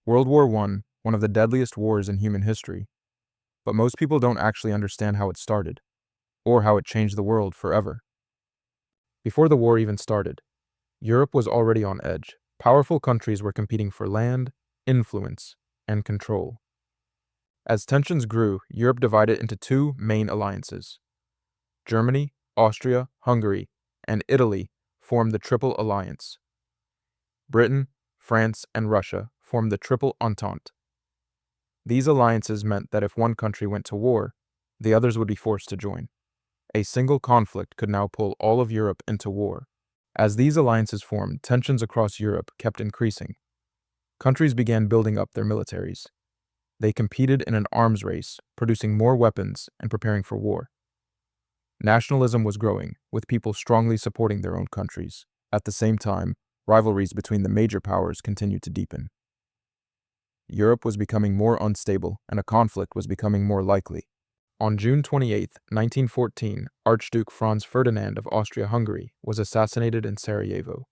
World War I, one of the deadliest wars in human history, but most people don't actually understand how it started, or how it changed the world forever. Before the war even started, Europe was already on edge. Powerful countries were competing for land, influence, and control. As tensions grew, Europe divided into two main alliances. Germany, Austria, Hungary, and Italy formed the Triple Alliance. Britain, France, and Russia formed the Triple Entente. These alliances meant that if one country went to war, the others would be forced to join. A single conflict could now pull all of Europe into war. As these alliances formed, tensions across Europe kept increasing. Countries began building up their militaries. They competed in an arms race, producing more weapons and preparing for war. Nationalism was growing, with people strongly supporting their own countries. At the same time, rivalries between the major powers continued to deepen. Europe was becoming more unstable, and a conflict was becoming more likely. On June 28, 1914, Archduke Franz Ferdinand of Austria-Hungary was assassinated in Sarajevo.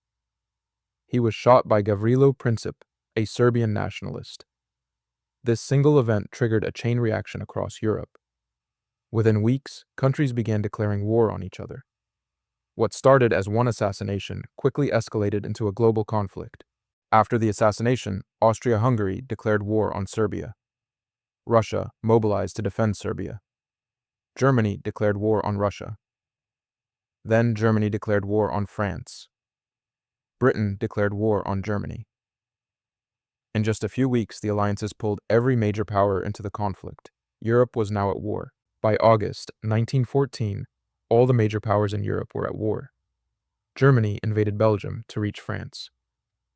He was shot by Gavrilo Princip, a Serbian nationalist. This single event triggered a chain reaction across Europe. Within weeks, countries began declaring war on each other. What started as one assassination quickly escalated into a global conflict. After the assassination, Austria-Hungary declared war on Serbia. Russia mobilized to defend Serbia. Germany declared war on Russia. Then Germany declared war on France. Britain declared war on Germany. In just a few weeks, the alliances pulled every major power into the conflict. Europe was now at war. By August 1914, all the major powers in Europe were at war. Germany invaded Belgium to reach France.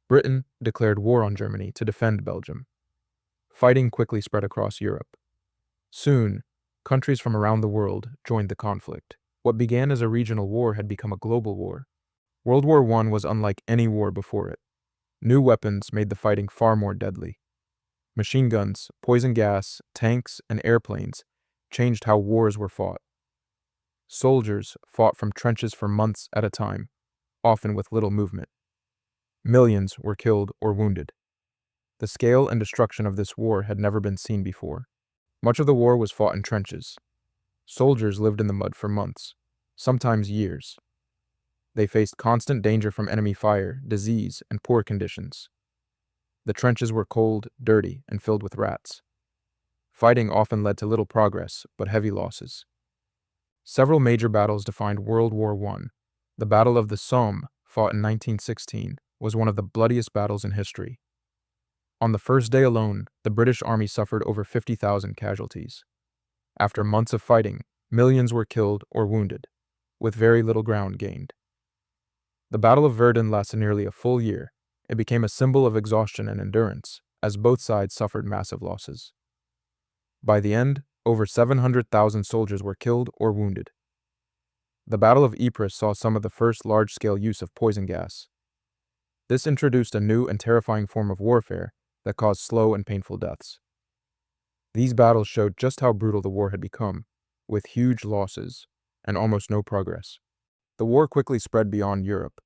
Britain declared war on Germany to defend Belgium. Fighting quickly spread across Europe. Soon, countries from around the world joined the conflict. What began as a regional war had become a global war. World War I was unlike any war before it. New weapons made the fighting far more deadly. Machine guns, poison gas, tanks, and airplanes changed how wars were fought. Soldiers fought from trenches for months at a time, often with little movement. Millions were killed or wounded. The scale and destruction of this war had never been seen before. Much of the war was fought in trenches. Soldiers lived in the mud for months, sometimes years. They faced constant danger from enemy fire, disease, and poor conditions. The trenches were cold, dirty, and filled with rats. Fighting often led to little progress, but heavy losses. Several major battles defined World War I. The Battle of the Somme, fought in 1916, was one of the bloodiest battles in history. On the first day alone, the British Army suffered over 50,000 casualties. After months of fighting, millions were killed or wounded, with very little ground gained. The Battle of Verdun lasted nearly a full year. It became a symbol of exhaustion and endurance, as both sides suffered massive losses. By the end, over 700,000 soldiers were killed or wounded. The Battle of Ypres saw some of the first large-scale use of poison gas. This introduced a new and terrifying form of warfare that caused slow and painful deaths. These battles showed just how brutal the war had become, with huge losses and almost no progress. The war quickly spread beyond Europe.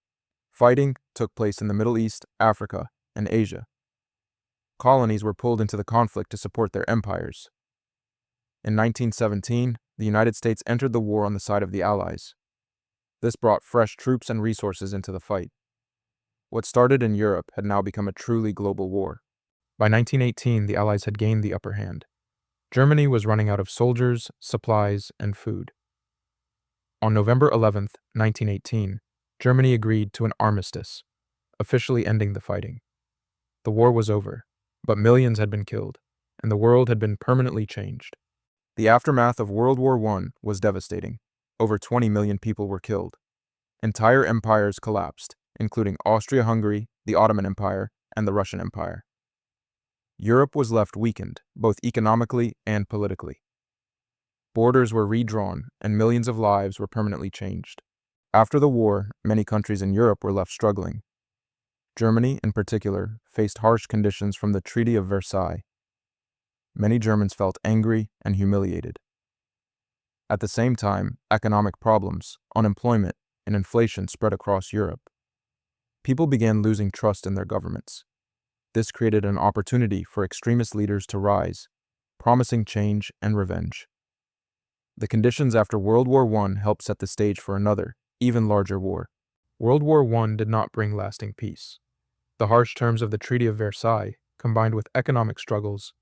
Fighting took place in the Middle East, Africa, and Asia. Colonies were pulled into the conflict to support their empires. In 1917, the United States entered the war on the side of the Allies. This brought fresh troops and resources into the fight. What started in Europe had now become a truly global war. By 1918, the Allies had gained the upper hand. Germany was running out of soldiers, supplies, and food. On November 11, 1918, Germany agreed to an armistice, officially ending the fighting. The war was over, but millions had been killed, and the world had been permanently changed. The aftermath of World War I was devastating. Over 20 million people were killed. Entire empires collapsed, including Austria-Hungary, the Ottoman Empire, and the Russian Empire. Europe was left weakened, both economically and politically. Borders were redrawn, and millions of lives were permanently changed. After the war, many countries in Europe were left struggling. Germany, in particular, faced harsh conditions from the Treaty of Versailles. Many Germans felt angry and humiliated. At the same time, economic problems, unemployment, and inflation spread across Europe. People began losing trust in their governments. This created an opportunity for extremist leaders to rise, promising change and revenge. The conditions after World War I helped set the stage for another, even larger war. World War I did not bring lasting peace. The harsh terms of the Treaty of Versailles, combined with economic struggles,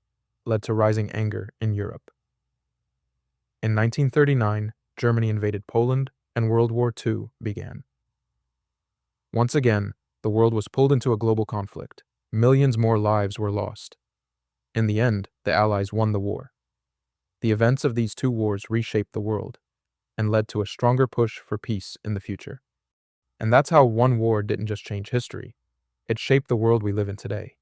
led to rising anger in Europe. In 1939, Germany invaded Poland, and World War II began. Once again, the world was pulled into a global conflict. Millions more lives were lost. In the end, the Allies won the war. The events of these two wars reshaped the world and led to a stronger push for peace in the future. And that's how one war didn't just change history, it shaped the world we live in today.